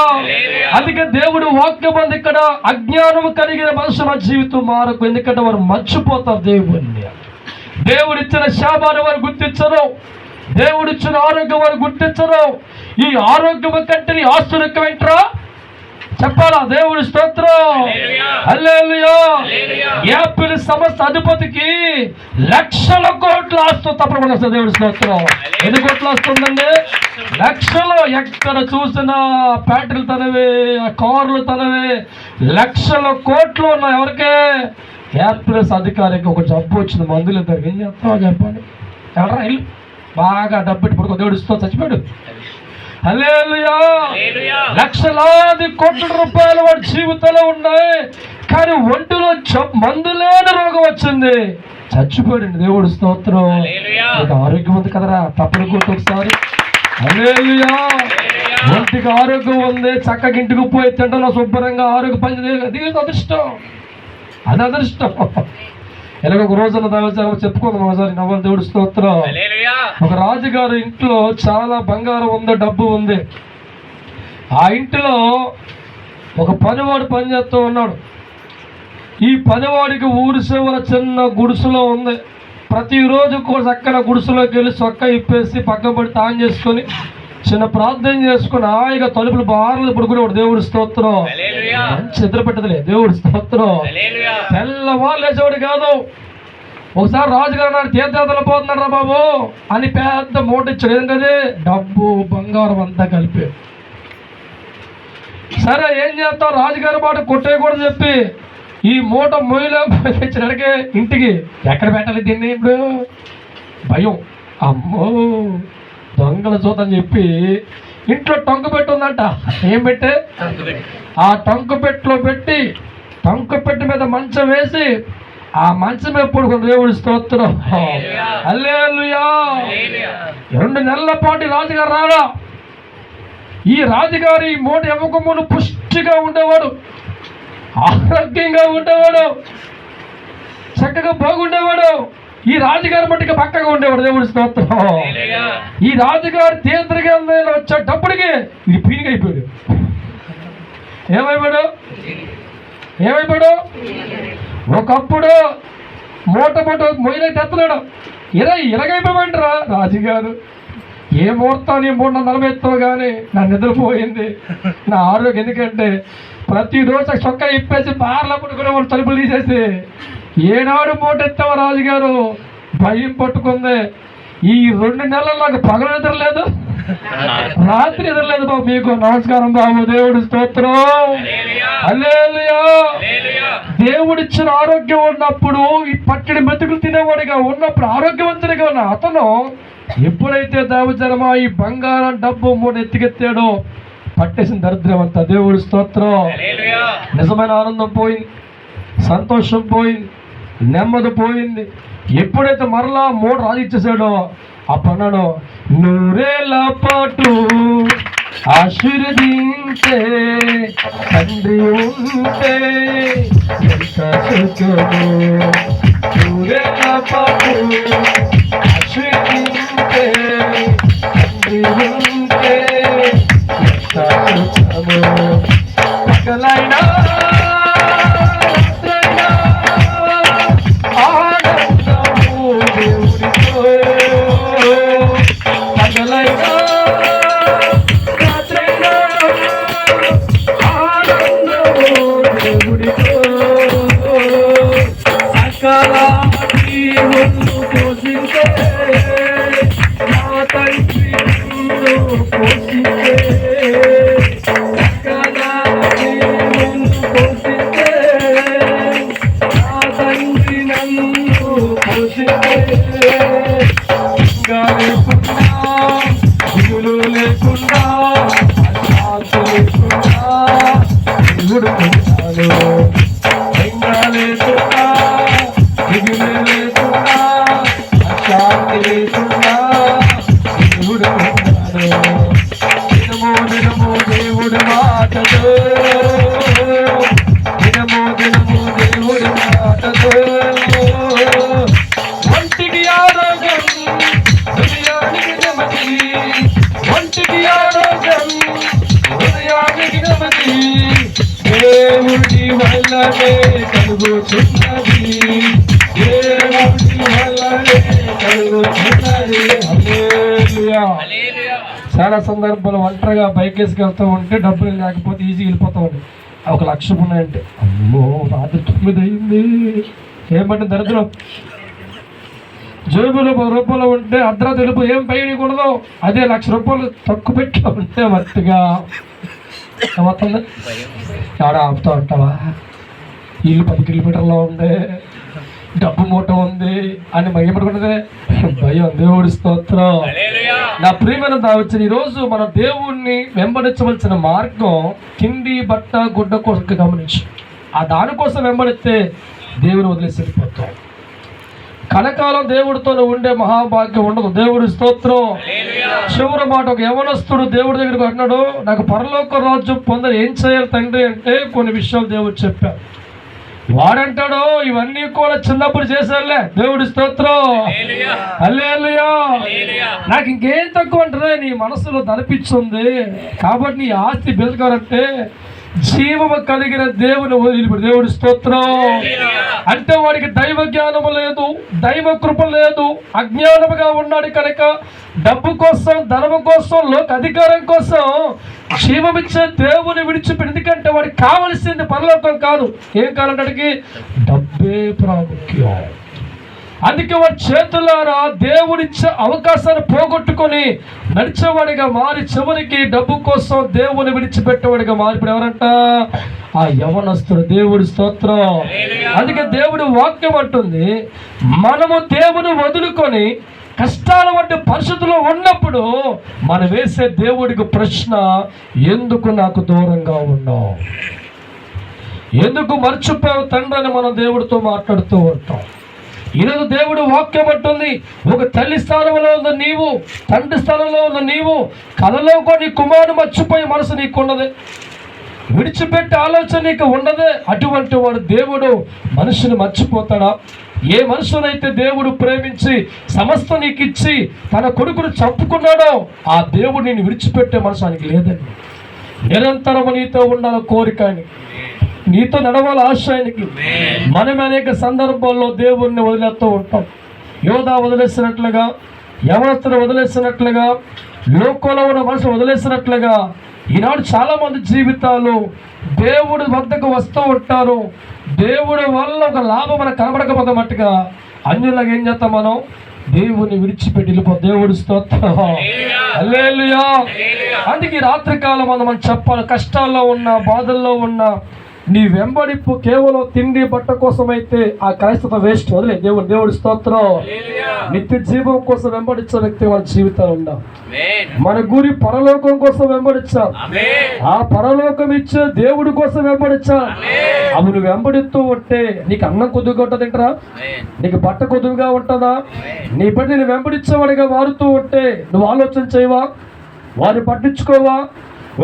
అందుకే దేవుడు వాక్యం అంది ఇక్కడ, అజ్ఞానం కలిగిన మనుషుల జీవితం మారకు, ఎందుకంటే వారు మర్చిపోతారు దేవుణ్ణి. దేవుడు ఇచ్చిన శాపాన్ని వారు గుర్తించరు, దేవుడు ఇచ్చిన ఆరోగ్యం వారు గుర్తించరు. ఈ ఆరోగ్యం కంటే నీ ఆస్తులు ఎక్కువేంట్రా చెప్పాలా? దేవుడి స్తోత్రం. హల్లెలూయా. యాపిల్ సంస్థ అధిపతికి లక్షల కోట్ల ఆస్తు తప్పకుండా వస్తుంది. దేవుడి స్తోత్రం. ఎన్ని కోట్లు వస్తుందండి? లక్షలు. ఎక్కడ చూసినా ఫ్యాక్టరీలు తనవే, కార్లు తనవే, లక్షల కోట్లు ఉన్నాయి. ఎవరికే? యాపిల్స్ అధికారికి ఒక జబ్బు వచ్చింది, మందులు ఇద్దరు. ఏం చేస్తావో చెప్పండి. ఎవరా ఇల్లు బాగా డబ్బు పెట్టుకోడు, దేవుడు ఇస్తూ చచ్చిపోయాడు. హల్లెలూయా. లక్షలాది కోట్ల రూపాయలు వాడి జీవితంలో ఉన్నాయి, కానీ ఒంటిలో మందు లేని రోగం వచ్చింది, చచ్చిపోయాడు. దేవుడు స్తోత్రం. ఆరోగ్యం ఉంది కదరా, తప్పుడు కొట్టు ఒకసారి. హల్లెలూయా. ఒంటికి ఆరోగ్యం ఉంది, చక్కగా ఇంటికి పోయి తింటలో శుభ్రంగా ఆరోగ్య పని, అది అదృష్టం, అది అదృష్టం. ఎలాగ ఒక రోజున చెప్పుకుందాం ఒకసారి నవ్వాలి. దేవుడు స్తోత్రం. ఒక రాజుగారు ఇంట్లో చాలా బంగారం ఉంది, డబ్బు ఉంది. ఆ ఇంటిలో ఒక పనివాడు పనిచేస్తూ ఉన్నాడు. ఈ పనివాడికి ఊరి చివర చిన్న గుడిసెలో ఉంది. ప్రతిరోజు చక్కన గుడిసెలోకి వెళ్ళి చొక్కా ఇప్పేసి పక్కన పడి తాను చేసుకొని చిన్న ప్రార్థన చేసుకుని హాయిగా తలుపులు బార్లు పడుకునేవాడు. దేవుడు స్తోత్రం. మంచి నిద్ర పెట్టదులే. దేవుడు స్తోత్రం. తెల్లవాళ్ళు లేచేవాడు కాదు. ఒకసారి రాజుగారు నాడు తీర్థయాత్రలు పోతున్నాడు రా బాబు అని పెద్ద మూట ఇచ్చాడు. ఏంటది? డబ్బు బంగారం అంతా కలిపి. సరే ఏం చేస్తావు, రాజుగారి మాట కొట్టేయకూడదు చెప్పి ఈ మూట మొయ్యిలో ఇచ్చినడికే ఇంటికి ఎక్కడ పెట్టాలి దీన్ని? ఇప్పుడు భయం, అమ్మో దొంగల చూద్దని చెప్పి ఇంట్లో టంకు పెట్టి ఉందంట. ఏం పెట్టే? ఆ టంకు పెట్టిలో పెట్టి టంకు పెట్టి మీద మంచం వేసి ఆ మంచం మీద పడుకుని. దేవుడి స్తోత్రం. హల్లెలూయా. 2 నెలల పాటు రాజుగారు రాడా. ఈ రాజుగారు ఈ మూట ఎవ్వకమును పుష్టిగా ఉండేవాడు, ఆరోగ్యంగా ఉండేవాడు, చక్కగా బాగుండేవాడు. ఈ రాజుగారి మట్టికి పక్కగా ఉండేవాడు. దేవుడి స్తోత్రం. ఈ రాజుగారు తీర్థగా వచ్చేటప్పటికి ఇది పీనిగా అయిపోయాడు. ఏమైపోయాడు? ఒకప్పుడు మూట మొయ్యలై తెస్తున్నాడు. ఇలాగైపోయామంటారా రాజుగారు? ఏ ముహూర్తాన్ని 340 ఎత్తావు కానీ నా నిద్రపోయింది, నా ఆరోగ్యం. ఎందుకంటే ప్రతిరోజు చొక్కా ఇప్పేసి బార్లో పడుకునే వాళ్ళు తలుపులు తీసేసి ఏనాడు మూట ఎత్తావా రాజుగారు? భయం పట్టుకుంది. ఈ 2 నెలలు నాకు పగలు నిద్రలేదు, రాత్రి నిద్రలేదు బాబు. మీకు నమస్కారం బాబు. దేవుడి స్తోత్రం. హల్లెలూయా. దేవుడిచ్చిన ఆరోగ్యం ఉన్నప్పుడు ఈ పట్టడి మెతుకులు తినేవాడిగా ఉన్నప్పుడు ఆరోగ్యవంతుడిగా ఉన్న అతను ఎప్పుడైతే దేవజనమా ఈ బంగారం డబ్బు మూడు ఎత్తికెత్తాడో పట్టేసిన దరిద్రం అంతా. దేవుడి స్తోత్రం. నిజమైన ఆనందం పోయింది, సంతోషం పోయింది, నెమ్మది పోయింది. ఎప్పుడైతే మరలా మూడు రాజు ఇచ్చేసాడో అప్పుడు అన్నాడు, 100 ఏళ్ల పాటు ఆశీర్వదించే తండ్రి ఉంటే ఎంత సుఖము. ఆశీర్వదించే తండ్రి ఉంటే ఎంత సుఖము. పగలైనా ఆనందము దేవుడితో, పగలైనా పోషించే నా తండ్రి పోషించే పోషించే నా తండ్రి నన్ను పోషించే. లేకుండా దిగులు లేకుండా అశాంతి లేకుండా దేవుడు పొందాను. లేకుండా దిగులు లేకుండా అశాంతి లేకుండా దేవుడు పొందాను. దినమో దినమో దేవుడి మాటలు, దినమో దినమో దేవుడి మాటలు. ఒంటికి ఆరోగ్యం హృదయానికి నెమ్మది, ఒంటికి ఆరోగ్యం హృదయానికి నెమ్మది దేవుడి వల్లనే కలుగుతున్నది, దేవుడి వల్లనే కలుగుతున్నది. హల్లెలూయా. చాలా సందర్భాలు ఒంటరిగా బైక్ వేసుకెళ్తూ ఉంటే డబ్బులు లేకపోతే ఈజీగా వెళ్ళిపోతూ ఉంటాయి. 1,00,000 ఉన్నాయంటే అమ్మో రాత్రి 9 అయింది ఏమంటే దరిద్రం. జేబులో 10 రూపాయలు ఉంటే అర్ధరాత్రి వెళ్ళిపో ఏం పై ఉండదు. అదే 1,00,000 రూపాయలు తక్కువ పెట్టి ఉంటే వర్తిగా ఏమవుతుంది? ఆడ ఆపుతూ ఉంటావా? ఇల్లు 10 కిలోమీటర్లో ఉంది, డబ్బు మూట ఉంది అని భయపడుకుంటే భయం. దేవుడి స్తోత్రం. నా ప్రియమైన దావచ్చిన ఈరోజు మన దేవుణ్ణి వెంబడించవలసిన మార్గం కింది బట్ట గుడ్డ కోసం గమనించు. ఆ దానికోసం వెంబడిస్తే దేవుని వదిలేసి వెళ్ళిపోతాం. కనకాలం దేవుడితో ఉండే మహాభాగ్యం ఉండదు. దేవుడి స్తోత్రం. చివరి మాట ఒక యవనస్తుడు దేవుడి దగ్గరికి అన్నాడు, నాకు పరలోక రాజ్యం పొందని ఏం చేయాలి తండ్రి అంటే కొన్ని విషయాలు దేవుడు చెప్పారు. వాడంటాడు ఇవన్నీ కూడా చిన్నప్పుడు చేశారులే. దేవుడి స్తోత్రం. హల్లెలూయా. నాకు ఇంకేం తక్కువ అంటారే, నీ మనసులో తలపిచ్చుంది కాబట్టి నీ ఆస్తి బెదకాలంటే జీవము కలిగిన దేవుని వదిలిపెడు. దేవుడి స్తోత్రం. అంటే వాడికి దైవ జ్ఞానము లేదు, దైవ కృప లేదు, అజ్ఞానముగా ఉన్నాడు కనుక డబ్బు కోసం, ధనము కోసం, లోక అధికారం కోసం జీవమిచ్చే దేవుని విడిచిపెట్టి. ఎందుకంటే వాడికి కావలసింది పరలోకం కాదు. ఏం కావాలంటే వాడికి డబ్బే ప్రాముఖ్యం. అందుకే వాడి చేతులారా దేవుడిచ్చే అవకాశాన్ని పోగొట్టుకొని నడిచేవాడిగా మారి చివరికి డబ్బు కోసం దేవుని విడిచిపెట్టేవాడిగా మారిపోయి ఎవరంట? ఆ యవనస్తుడు. దేవుడి స్తోత్రం. అందుకే దేవుడి వాక్యం అంటుంది, మనము దేవుని వదులుకొని కష్టాల వంటి పరిస్థితుల్లో ఉన్నప్పుడు మనం వేసే దేవుడికి ప్రశ్న, ఎందుకు నాకు దూరంగా ఉన్నావు, ఎందుకు మర్చిపోయావు తండ్రి అని మనం దేవుడితో మాట్లాడుతూ ఉంటాం. ఈరోజు దేవుడు వాక్యం అంటుంది, ఒక తల్లి స్థానంలో ఉన్న నీవు, తండ్రి స్థానంలో ఉన్న నీవు కలలో కూడా నీ కుమారుడు మర్చిపోయే మనసు నీకు ఉన్నది, విడిచిపెట్టే ఆలోచన నీకు ఉండదే. అటువంటి వాడు దేవుడు మనుషుని మర్చిపోతాడా? ఏ మనుషునైతే దేవుడు ప్రేమించి సమస్త నీకు ఇచ్చి తన కొడుకును చంపుకున్నాడో ఆ దేవుడు నేను విడిచిపెట్టే మనసు ఆయనకి లేదండి. నిరంతరము నీతో ఉండాల కోరిక ఆయనకి, నీతో నడవాల ఆశ ఆయనకి. మనం అనేక సందర్భాల్లో దేవుడిని వదిలేస్తూ ఉంటాం. యోధా వదిలేసినట్లుగా, యవనస్తులు వదిలేసినట్లుగా, లోకంలో ఉన్న మనుషులు వదిలేసినట్లుగా ఈనాడు చాలామంది జీవితాలు దేవుడి వద్దకు వస్తూ ఉంటారు. దేవుడి వల్ల ఒక లాభం మనకు కనబడకపోతే మట్టుగా అన్యులాగా ఏం చేస్తాం మనం? దేవుని విడిచిపెట్టి వెళ్ళిపోతాం. దేవుడి స్తోత్రం. హల్లెలూయా. అందుకే రాత్రికాలం మనం చెప్పాలి, కష్టాల్లో ఉన్న, బాధల్లో ఉన్న నీ వెంబడింపు కేవలం తిండి బట్ట కోసం అయితే ఆ క్రైస్తవ వేస్ట్. వదిలే. దేవుడి స్తోత్రం. నిత్య జీవం కోసం వెంబడించే వ్యక్తి వాళ్ళ జీవితాలు ఉన్నాం. మన గురి పరలోకం కోసం వెంబడించాం. ఆ పరలోకం ఇచ్చే దేవుడి కోసం వెంబడించాం. అవి నువ్వు వెంబడిస్తూ ఉంటే నీకు అన్నం కొద్దిగా ఉంటుంది తింటరా, నీకు బట్ట కొద్దిగా ఉంటుందా? నీ బట్టి నేను వెంబడించేవాడిగా మారుతూ ఉంటే నువ్వు ఆలోచన చేయవా? వారిని పట్టించుకోవా?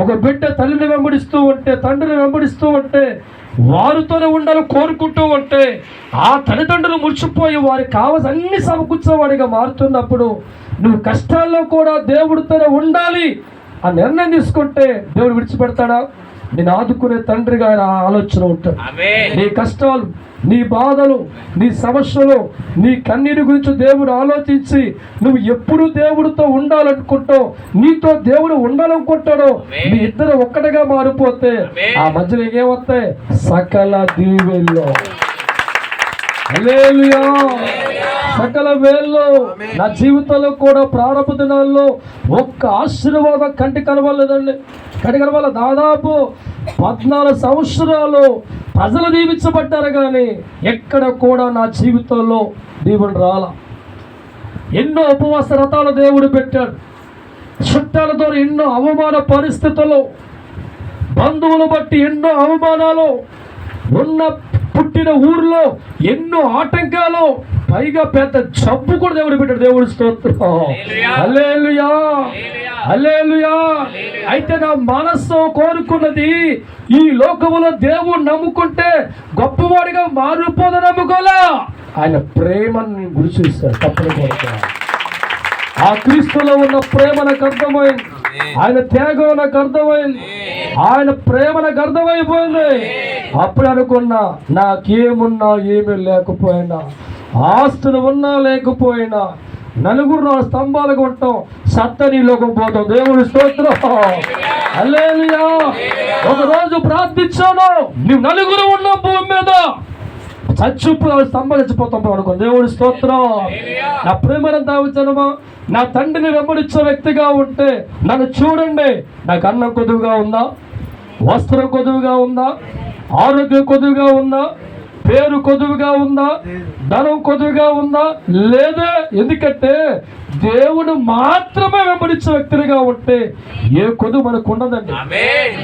ఒక బిడ్డ తల్లిని వెంబడిస్తూ ఉంటే, తండ్రిని వెంబడిస్తూ ఉంటే, వారితోనే ఉండాలని కోరుకుంటూ ఉంటే, ఆ తల్లిదండ్రులు మురిచిపోయి వారికి కావాల్సిన అన్ని సమకూర్చేవాడిగా మారుతున్నప్పుడు నువ్వు కష్టాల్లో కూడా దేవుడితోనే ఉండాలి ఆ నిర్ణయం తీసుకుంటే దేవుడు విడిచిపెడతాడా? నేను ఆదుకునే తండ్రిగా ఆయన ఆలోచన ఉంటాడు. నీ కష్టాలు, నీ బాధలు, నీ సమస్యలు, నీ కన్నీటి గురించి దేవుడు ఆలోచించి నువ్వు ఎప్పుడు దేవుడితో ఉండాలనుకుంటావు, నీతో దేవుడు ఉండాలనుకుంటాడో, మీ ఇద్దరు ఒక్కటిగా మారిపోతే ఆ మధ్యలో ఏమవుతాయి? సకల దీవెనలు. హల్లెలూయా. సకల వేళ్ళు. నా జీవితంలో కూడా ప్రారంభ దినాల్లో ఒక్క ఆశీర్వాదం కంటి కనవలేదండి. కంటి కనవాల. దాదాపు 14 సంవత్సరాలు ప్రజలు దీవించబడ్డారు, కానీ ఎక్కడ కూడా నా జీవితంలో దీవెన రాల. ఎన్నో ఉపవాస రథాలు దేవుడు పెట్టాడు. చుట్టాలతో ఎన్నో అవమాన పరిస్థితులు, బంధువులు బట్టి ఎన్నో అవమానాలు, పుట్టిన ఊర్లో ఎన్నో ఆటంకాలు, పైగా పెద్ద జబ్బు కూడా దేవుడు పెట్టాడు. దేవుడి స్తోత్రం. హల్లెలూయా, హల్లెలూయా. అయితే నా మనస్సు కోరుకున్నది ఈ లోకములో దేవుడు నమ్ముకుంటే గొప్పవాడిగా మారిపోదా నమ్ముకోలే. ఆయన ప్రేమని గురి చూశాడు. తప్పనిసరిగా ఆ క్రీస్తులో ఉన్న ప్రేమ నాకు అర్థమైంది. ఆయన త్యాగం నాకు అర్థమైంది. ఆయన ప్రేమ నాకు అర్థమైపోయింది. అప్పుడు అనుకున్నా, నాకేమున్నా ఏమీ లేకపోయినా, ఆస్తులు ఉన్నా లేకపోయినా, నలుగురు స్తంభాలకు ఉంటాం, సత్తని లోకం పోతాం. దేవుడి స్తోత్రం. హల్లెలూయా. ఒకరోజు ప్రార్థించాను, నువ్వు నలుగురు ఉన్న భూమి మీద స్తంభం చచ్చిపోతాం అనుకో. దేవుడి స్తోత్రం. నా ప్రేమను దావించడమా, నా తండ్రిని వెంబడించే వ్యక్తిగా ఉంటే నన్ను చూడండి. నాకు అన్నం కొద్దుగా ఉందా, వస్త్రం కొద్దుగా ఉందా, ఆరోగ్యం కొద్దుగా ఉందా, పేరు కొద్దుగా ఉందా, ధనం కొద్దుగా ఉందా? లేదా. ఎందుకంటే దేవుడు మాత్రమే వెంబడించే వ్యక్తిగా ఉంటే ఏ కొద్దు మనకు ఉండదండి.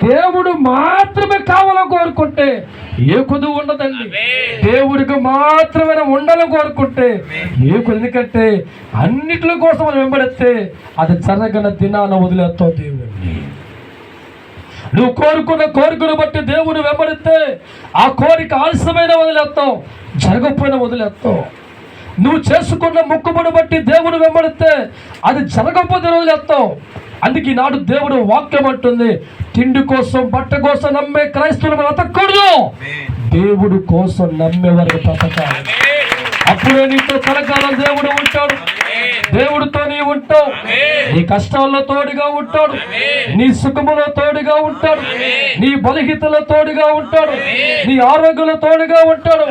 దేవుడు మాత్రమే కావాలని కోరుకుంటే ఏ కొద్దు ఉండదండి. దేవుడికి మాత్రమే ఉండాలని కోరుకుంటే ఏ కొద్దు. ఎందుకంటే అన్నిటి కోసం మనం వెంబడిస్తే అది జరగన దినాన వదిలేస్తావు దేవుడిని. నువ్వు కోరుకున్న కోరికను బట్టి దేవుని వెంబడిస్తే ఆ కోరిక ఆలస్యమైన వదిలేస్తావు, జరగకపోయినా వదిలేస్తావు. నువ్వు చేసుకున్న మొక్కుబడి బట్టి దేవుని వెంబడిస్తే అది జరగకపోతే వదిలేస్తావు. అందుకే ఈనాడు దేవుడు వాక్యం అంటుంది, తిండి కోసం బట్ట కోసం నమ్మే క్రైస్తవులు బ్రతకూడదు, దేవుడు కోసం నమ్మే వరకు బ్రతకాలి. అప్పుడే నీతో కలకాలం దేవుడు ఉంటాడు. దేవుడితో నీ ఉంటావు. నీ కష్టాల్లో తోడుగా ఉంటాడు, నీ సుఖములో తోడుగా ఉంటాడు, నీ బలహీనతలో తోడుగా ఉంటాడు, నీ ఆరోగ్యంలో తోడుగా ఉంటాడు.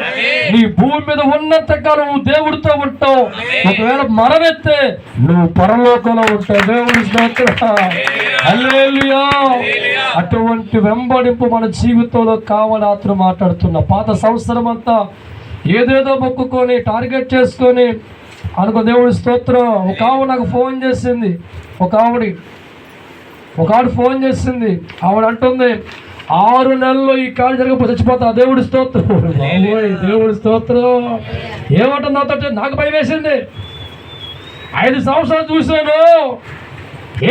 నీ భూమి మీద ఉన్నంత కాలం నువ్వు దేవుడితో ఉంటావు. ఒకవేళ మరణిస్తే నువ్వు పరలోకంలో ఉంటావు. దేవుడి స్తోత్రం. హల్లెలూయా. అటువంటి వెంబడింపు మన జీవితంలో కావాలి. ఆత్మ మాట్లాడుతున్నా. పాత సంవత్సరం అంతా ఏదేదో మొక్కుకొని టార్గెట్ చేసుకొని అనుకో. దేవుడి స్తోత్రం. ఒక ఆవిడ నాకు ఫోన్ చేసింది. ఒక ఆవిడ ఫోన్ చేసింది. ఆవిడ అంటుంది, 6 నెలల్లో ఈ కాలు జరగకపోతే చచ్చిపోతా. దేవుడి స్తోత్రం. దేవుడి స్తోత్రం. ఏమంటుంది నాతో? నాకు భయం వేసింది. 5 సంవత్సరాలు చూశాను,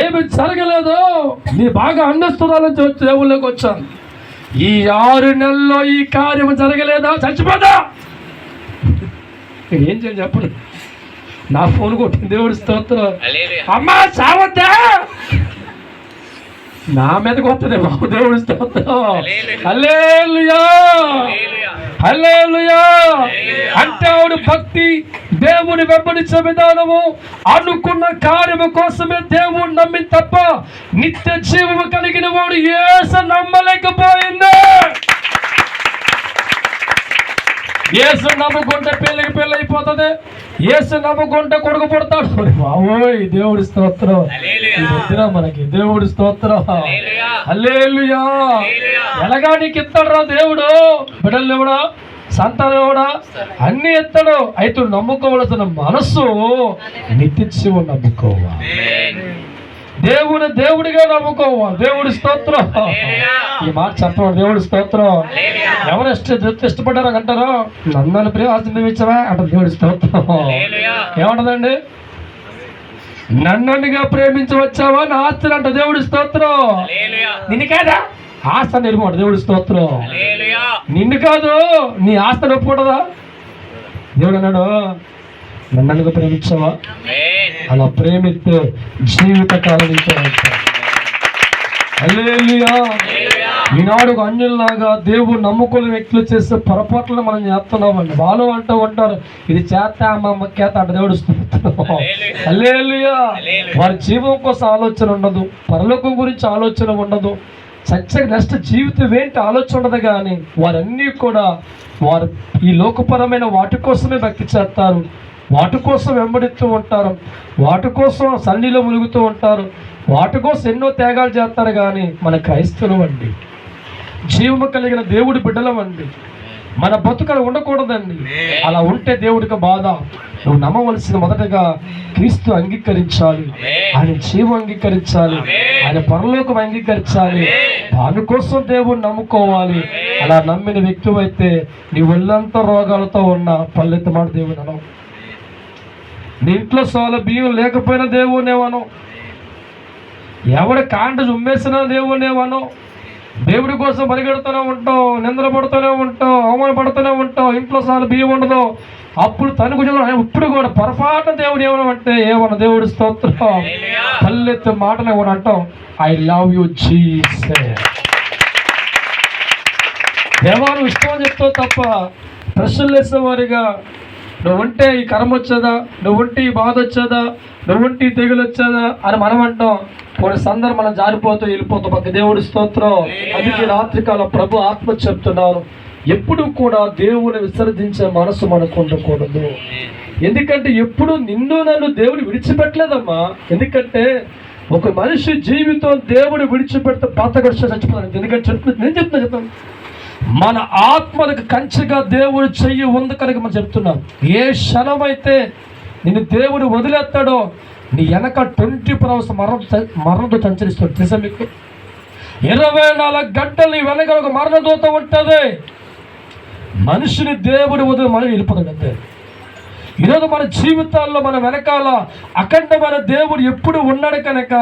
ఏమి జరగలేదు. నీ బాగా అందిస్తున్నాలని దేవుళ్ళకి వచ్చాను. ఈ 6 నెలల్లో ఈ కార్యం జరగలేదా? చచ్చిపోతా. ఏం చేయాలి చెప్పండి? నా ఫోన్ కొట్టింది. దేవుడి స్తోత్రం. అమ్మా చావద్దా, నా మీదకి వస్తుంది బాబు. దేవుడి స్తోత్రం. హల్లెలూయా, హల్లెలూయా. అంటే ఆవిడ భక్తి, దేవుని వెంబడించే విధానము, అనుకున్న కార్యము కోసమే దేవుడు నమ్మి తప్ప నిత్య జీవము కలిగిన వాడు యేసు నమ్మలేకపోయింది. యేసు నమ్ముకుంటే పెళ్ళికి పెళ్ళి అయిపోతుంది, యేసు నమ్ముకుంటే కొడుకు పుడతాడు. బాబోయ్ దేవుడి స్తోత్రం. మనకి దేవుడి స్తోత్రం. హల్లెలూయా. ఎలాగా నీకు ఇస్తాడు రా దేవుడు? బిడ్డలు ఇవ్వడా, సంతానం ఇవ్వడా, అన్ని ఇస్తాడు. అయితే నమ్ముకోవలసిన మనస్సు నిత్యము నమ్ముకోవాలి. దేవుడిగా నమ్ముకోవాలి. దేవుడి స్తోత్రం. ఈ మాట చెప్పండి. దేవుడి స్తోత్రం. ఎవరు ఇష్టపడ్డారో అంటారో, నన్ను ప్రియ ఆశీర్వదించవా అంటారు. దేవుడి స్తోత్రం. ఏమంటదండి? నన్నుగా ప్రేమించి వచ్చావా నా ఆస్తిని అంట దేవుడి స్తోత్రం. నిన్ను కాదా ఆస్తి నిలుపుకోట దేవుడి స్తోత్రం. నిన్ను కాదు నీ ఆస్తిని ఒప్పుకుంటుందా? దేవుడు అన్నాడు నన్నుగా ప్రేమించావా, అలా ప్రేమిస్తే జీవితకాలం హల్లెలూయా. ఈనాడు అన్యుల్లాగా దేవుడు నమ్ముకునే వ్యక్తులు చేసే పొరపాట్లను మనం చేస్తున్నామండి. వాళ్ళు అంటూ ఉంటారు ఇది చేత అమ్మ కేత అంట దేవుడు హల్లెలూయా. వారి జీవం కోసం ఆలోచన ఉండదు, పరలోకం గురించి ఆలోచన ఉండదు, సత్య నెక్స్ట్ జీవితం ఏంటి ఆలోచన ఉండదు. కానీ వారన్నీ కూడా వారు ఈ లోకపరమైన వాటి కోసమే భక్తి చేస్తారు, వాటి కోసం వెంబడిస్తూ ఉంటారు, వాటి కోసం సన్నిలో ములుగుతూ ఉంటారు, వాటి కోసం ఎన్నో త్యాగాలు చేస్తారు. కానీ మన క్రైస్తవులు అండి, జీవము కలిగిన దేవుడి బిడ్డలమండి, మన బతుకలు ఉండకూడదండి. అలా ఉంటే దేవుడికి బాధ. నువ్వు నమ్మవలసిన మొదటగా క్రీస్తు అంగీకరించాలి, ఆయన జీవం అంగీకరించాలి, ఆయన పరలోకం అంగీకరించాలి, దానికోసం దేవుడిని నమ్ముకోవాలి. అలా నమ్మిన వ్యక్తి అయితే నీ ఒళ్ళంతా రోగాలతో ఉన్న పల్లెత్త మాట దేవుడు అనం. నీ ఇంట్లో సోల బియ్యం లేకపోయినా దేవునేవను, ఎవడ కాంట ఉమ్మేసినా దేవునేవను. దేవుడి కోసం పరిగెడుతూనే ఉంటావు, నిందలు పడుతూనే ఉంటావు, అవమానపడుతూనే ఉంటావు, ఇంట్లో సార్లు బియ్యం ఉండదు. అప్పుడు తనకు ఇప్పుడు కూడా పొరపాటు దేవుడు ఏమనంటే ఏమన్నా దేవుడి స్తోత్రం పల్లెత్తు మాటలు కూడా అంటాం ఐ లవ్ యూ జీసస్. దేవాను ఇష్టం అని చెప్తావు తప్ప ప్రశ్నలు వేసేవారిగా నువ్వుంటే ఈ కర్మ వచ్చేదా, నువ్వుంటే ఈ బాధ వచ్చేదా, నువ్వుంటే ఈ తెగులు వచ్చేదా అని మనం అంటాం. కొన్ని సందర్భం మనం జారిపోతూ వెళ్ళిపోతాం. పక్క దేవుడి స్తోత్రం. అందుకే రాత్రికాలం ప్రభు ఆత్మ చెప్తున్నారు, ఎప్పుడు కూడా దేవుని విసర్జించే మనసు మనకు ఉండకూడదు. ఎందుకంటే ఎప్పుడు నిన్ను నన్ను దేవుడు విడిచిపెట్టలేదమ్మా. ఎందుకంటే ఒక మనిషి జీవితం దేవుడు విడిచిపెడితే పాతగడిచే చచ్చిపోతాను. ఎందుకంటే నేను చెప్తాను మన ఆత్మలకు కంచెగా దేవుడు చెయ్యి ఉంది కనుక మనం చెప్తున్నాం. ఏ క్షణమైతే నిన్ను దేవుడు వదిలేస్తాడో నీ వెనక 24 hours మరణంతో సంచరిస్తాడు. తెలుసా మీకు? 24 గంటలు నీ వెనక ఒక మరణదూత ఉంటుంది. మనిషిని దేవుడు వదిలి మనం వెళ్ళిపోతాడు అంతే. ఈరోజు మన జీవితాల్లో మన వెనకాల అఖండమైన దేవుడు ఎప్పుడు ఉన్నాడు కనుక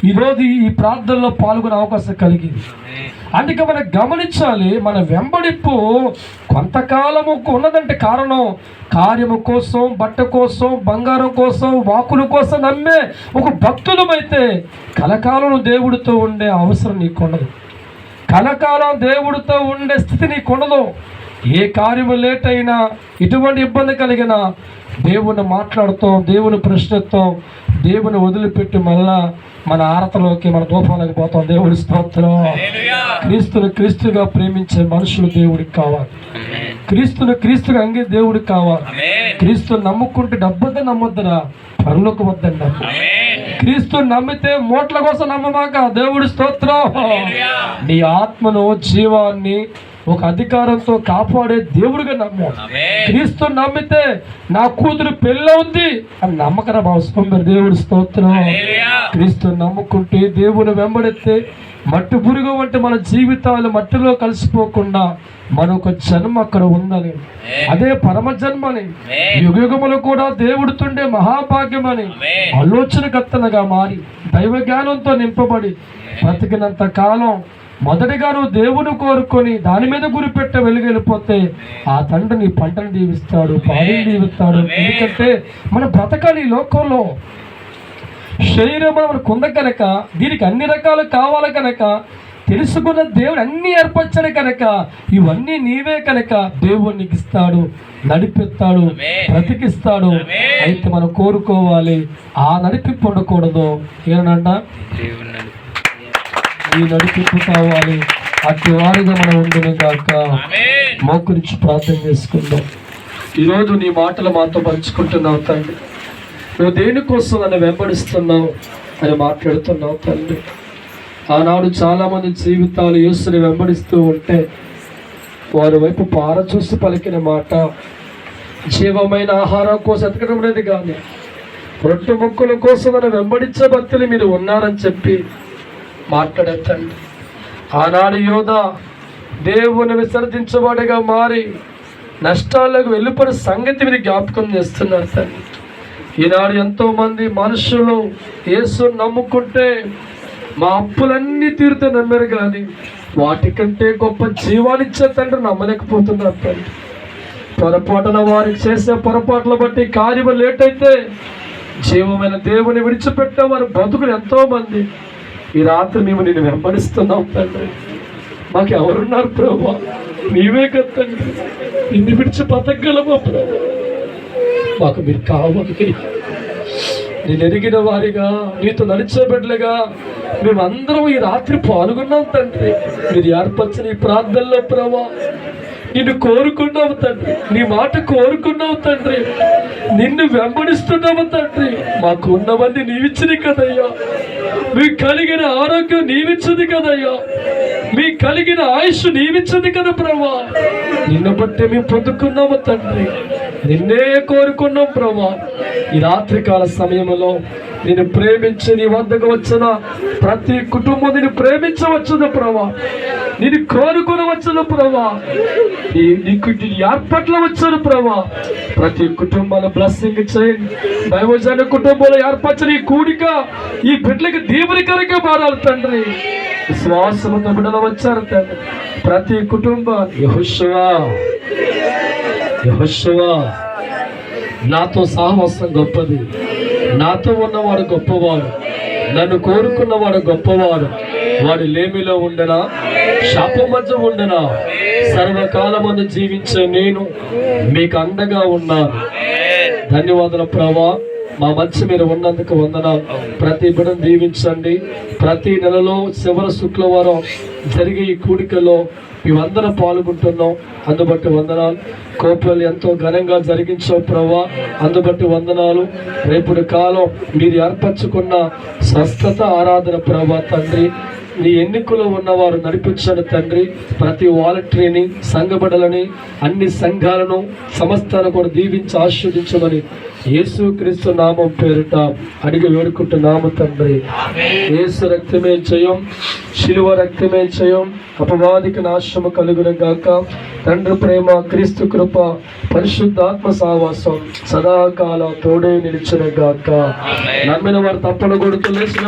ఈరోజు ఈ ప్రార్థనలో పాల్గొనే అవకాశం కలిగింది. అందుకే మనం గమనించాలి, మన వెంబడింపు కొంతకాలము ఉన్నదంటే కారణం కార్యము కోసం, బట్ట కోసం, బంగారం కోసం, వాకుల కోసం నమ్మే ఒక భక్తులమైతే కలకాలం దేవుడితో ఉండే అవసరం నీకు ఉండదు. కలకాలం దేవుడితో ఉండే స్థితి నీకు ఉండదు. ఏ కార్యము లేట్ అయినా, ఎటువంటి ఇబ్బంది కలిగినా దేవుని మాట్లాడుతాం, దేవుని ప్రశ్నిస్తాం, దేవుని వదిలిపెట్టి మళ్ళా మన ఆరతలోకి మన దూపాలకు పోతాం. దేవుడి స్తోత్రం. క్రీస్తును క్రీస్తుగా ప్రేమించే మనుషులు దేవుడికి కావాలి. క్రీస్తును క్రీస్తుగా అంగే దేవుడికి కావాలి. క్రీస్తుని నమ్ముకుంటే డబ్బుతో నమ్మొద్దురా, పరులకు వద్దని నమ్ము. క్రీస్తుని నమ్మితే మోట్ల కోసం నమ్మమాక. దేవుడి స్తోత్రం. నీ ఆత్మను జీవాన్ని ఒక అధికారంతో కాపాడే దేవుడిగా నమ్ము. క్రీస్తుని నమ్మితే నా కూతురు పెళ్ళి ఉంది అని నమ్మకరా భావిస్తుంది. దేవుడి స్తోత్రం. క్రీస్తుని నమ్ముకుంటే దేవుని వెంబడితే మట్టి పురుగు వంటి మన జీవితాలు మట్టిలో కలిసిపోకుండా మనొక జన్మ అక్కడ ఉందని, అదే పరమ జన్మని, యుగములు కూడా దేవుడితుండే మహాభాగ్యమని ఆలోచనకర్తలుగా మారి దైవ జ్ఞానంతో నింపబడి బ్రతికినంత కాలం మొదటిగా నువ్వు దేవుని కోరుకొని దాని మీద గురిపెట్ట వెలుగెళ్ళిపోతే ఆ తండ్రి నీ పంటను దీవిస్తాడు, పాడిని దీవిస్తాడు. ఎందుకంటే మన బ్రతకాలి ఈ లోకంలో. శరీరం మనకు ఉంది కనుక దీనికి అన్ని రకాలు కావాలి కనుక తెలుసుకున్న దేవుడు అన్ని ఏర్పరచాడు కనుక ఇవన్నీ నీవే కనుక దేవుడు నీకు ఇస్తాడు, నడిపిస్తాడు, బ్రతికిస్తాడు. అయితే మనం కోరుకోవాలి ఆ నడిపింపు ఉండకూడదు. ఏమన్నా ఈ నడిపింపు కావాలి. అట్టి వారిగా మనం ఉండును గాక. మోకరించి ప్రార్థన చేసుకుందాం. ఈరోజు నీ మాటలు మాతో పంచుకుంటున్నావు తండ్రి. నువ్వు దేనికోసం నన్ను వెంబడిస్తున్నావు అని మాట్లాడుతున్నావు తండ్రి. ఆనాడు చాలామంది జీవితాలు యేసుని వెంబడిస్తూ ఉంటే వారి వైపు పార చూసి పలికిన మాట జీవమైన ఆహారం కోసం ఎతకడం లేదు, కానీ రొట్టె ముక్కల కోసం నన్ను వెంబడించే భక్తులు మీరు ఉన్నారని చెప్పి మాట్లాడేతండి. ఆనాడు యోధ దేవుని విసర్జించబడిగా మారి నష్టాలకు వెళ్ళిపోయిన సంగతి మీరు జ్ఞాపకం చేస్తున్నారు తండ్రి. ఈనాడు ఎంతో మంది మనుషులు యేసు నమ్ముకుంటే మా అప్పులన్నీ తీరుతే నమ్మారు, కానీ వాటికంటే గొప్ప జీవాన్నిచ్చే తండ్రి నమ్మలేకపోతున్నారు తండ్రి. పొరపాటున వారికి చేసే పొరపాట్ల బట్టి కార్యము లేట్ అయితే జీవమైన దేవుని విడిచిపెట్టే వారు బతుకులు ఎంతో మంది. ఈ రాత్రి మేము నిన్ను వెంబడిస్తున్నాం తండ్రి. మాకు ఎవరున్నారు ప్రభా? నీవే కదా తండ్రి. నిన్ను విడిచి బతకగలమా ప్రభా? మాకు మీరు కావాలి. నేను ఎరిగిన వారిగా, నీతో నడిచే బిడ్డలుగా మేమందరం ఈ రాత్రి పాల్గొన్నాం తండ్రి. మీరు ఏర్పరచిన ఈ ప్రార్థనలో ప్రభా నిన్ను కోరుకున్నావు తండ్రి, నీ మాట కోరుకున్నావు తండ్రి, నిన్ను వెంబడిస్తున్నావు తండ్రి. మాకు ఉన్నవన్నీ నీవిచ్చింది కదయ్యా, మీకు కలిగిన ఆరోగ్యం నీవిచ్చింది కదయ్యా, మీకు కలిగిన ఆయుష్ నీవిచ్చింది కదా ప్రభా. నిన్ను బట్టి మేము పొందుకున్నాము తండ్రి, నిన్నే కోరుకున్నాం ప్రభా. ఈ రాత్రికాల సమయంలో నేను ప్రేమించి నీ వద్దకు వచ్చిన ప్రతి కుటుంబం నేను ప్రేమించవచ్చును ప్రభా, నేను కోరుకునవచ్చును ప్రభా, నీకు ఏర్పాట్లు వచ్చాను ప్రభా. ప్రతి కుటుంబాన్ని బ్లెస్సింగ్ చేయండి. దైవజన కుటుంబంలో ఏర్పరచిన ఈ కూడిక ఈ బిడ్డలకి దీవెనకరంగా మారాలి తండ్రి. విశ్వాసముతో బిడ్డలు వచ్చారు తండ్రి. ప్రతి కుటుంబం యెహోషువా యెహోషువా నాతో సహవాసం గొప్పది, నాతో ఉన్నవాడు గొప్పవాడు, నన్ను కోరుకున్నవాడు గొప్పవాడు. వాడు లేమిలో ఉండనా, శాపం మధ్య ఉండనా, సర్వకాలమందు జీవించే నేను మీకు అండగా ఉన్నాను. ధన్యవాదాలు ప్రభా. మా మధ్య మీరు ఉన్నందుకు వందనాలు. ప్రతి బిడ్డను దీవించండి. ప్రతి నెలలో చివరి శుక్రవారం జరిగే ఈ కూడికలో మేమందరం పాల్గొంటున్నాం, అందుబట్టి వందనాలు. కోపలు ఎంతో ఘనంగా జరిగించావు ప్రభా, అందుబట్టి వందనాలు. రేపటి కాలం మీరు ఏర్పరచుకున్న స్వస్థత ఆరాధన ప్రభా తండ్రి, నీ ఎన్నికలో ఉన్నవారు నడిపించండి తండ్రి. ప్రతి వాలంటీర్ని, సంఘబిడ్డలని, అన్ని సంఘాలను, సమస్తాన్ని కూడా దీవించి ఆశీర్వదించమని యేసుక్రీస్తు నామం పేరిట అడిగి వేడుకుంటున్నాము తండ్రి. యేసు రక్తమే జయం, శిలువ రక్తమే జయం. అపవాదికి నాశనము కలుగును గాక. తండ్రి ప్రేమ, క్రీస్తు కృప, పరిశుద్ధాత్మ సావాసం సదాకాలం తోడే నిలిచిన గాక. నమ్మిన వారు తప్పని కొడుతూ లేచిన